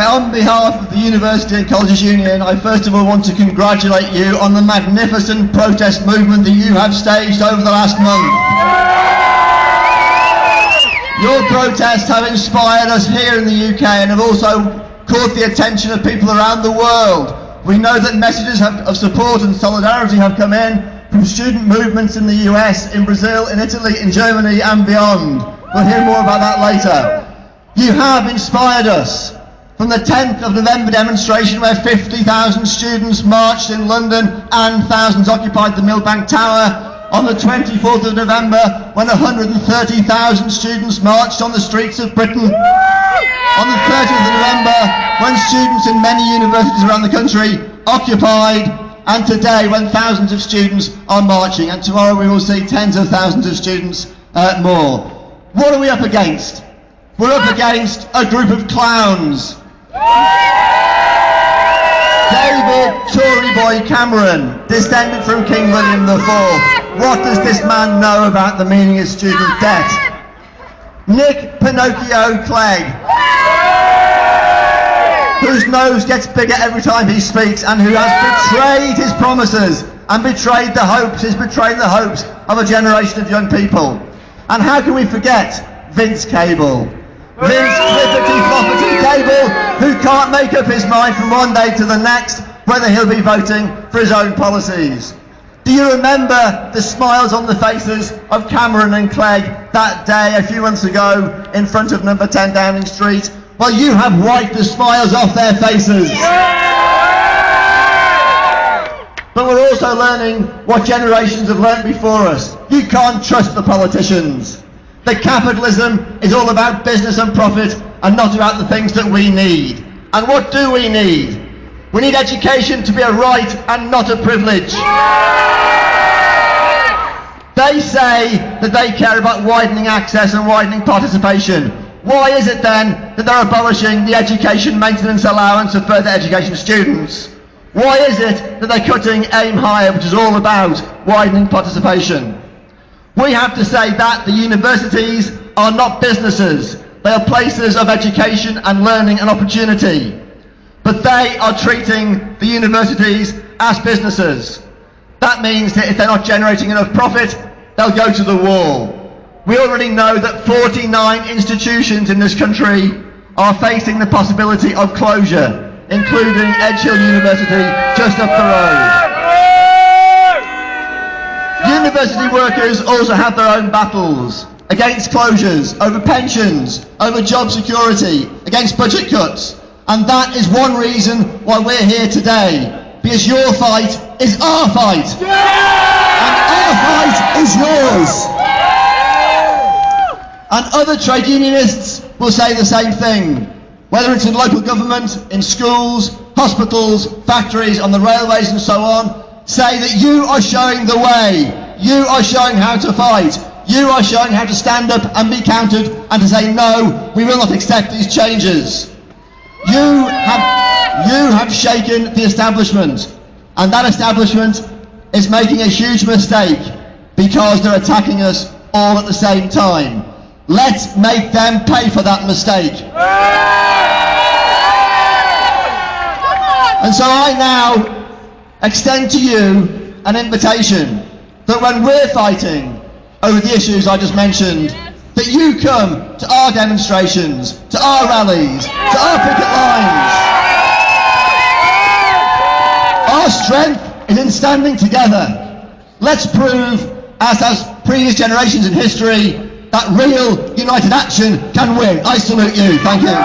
on behalf of the University and Colleges Union, I first of all want to congratulate you on the magnificent protest movement that you have staged over the last month. Your protests have inspired us here in the UK and have also caught the attention of people around the world. We know that messages of support and solidarity have come in from student movements in the US, in Brazil, in Italy, in Germany and beyond. We'll hear more about that later. You have inspired us. From the 10th of November demonstration where 50,000 students marched in London and thousands occupied the Millbank Tower, on the 24th of November when 130,000 students marched on the streets of Britain, on the 30th of November when students in many universities around the country occupied, and today when thousands of students are marching, and tomorrow we will see tens of thousands of students more. What are we up against? We're up against a group of clowns. David Tory Boy Cameron, descended from King William IV. What does this man know about the meaning of student debt? Nick Pinocchio Clegg, whose nose gets bigger every time he speaks and who has betrayed his promises and betrayed the hopes, of a generation of young people. And how can we forget Vince Cable? Vince Clifferty Flofferty Cable, who can't make up his mind from one day to the next whether he'll be voting for his own policies. Do you remember the smiles on the faces of Cameron and Clegg that day a few months ago in front of number 10 Downing Street? Well, you have wiped the smiles off their faces. But we're also learning what generations have learnt before us. You can't trust the politicians. That capitalism is all about business and profit and not about the things that we need. And what do we need? We need education to be a right and not a privilege. They say that they care about widening access and widening participation. Why is it then that they're abolishing the education maintenance allowance of further education students? Why is it that they're cutting Aim Higher, which is all about widening participation? We have to say that the universities are not businesses. They are places of education and learning and opportunity. But they are treating the universities as businesses. That means that if they're not generating enough profit, they'll go to the wall. We already know that 49 institutions in this country are facing the possibility of closure, including Edge Hill University just up the road. University workers also have their own battles against closures, over pensions, over job security, against budget cuts. And that is one reason why we're here today. Because your fight is our fight. And our fight is yours. And other trade unionists will say the same thing. Whether it's in local government, in schools, hospitals, factories, on the railways and so on, say that you are showing the way. You are showing how to fight. You are showing how to stand up and be counted and to say, no, we will not accept these changes. You have shaken the establishment, and that establishment is making a huge mistake because they're attacking us all at the same time. Let's make them pay for that mistake. And so I now extend to you an invitation that when we're fighting over the issues I just mentioned, that you come to our demonstrations, to our rallies, to our picket lines. Our strength is in standing together. Let's prove, as has previous generations in history, that real united action can win. I salute you. Thank you.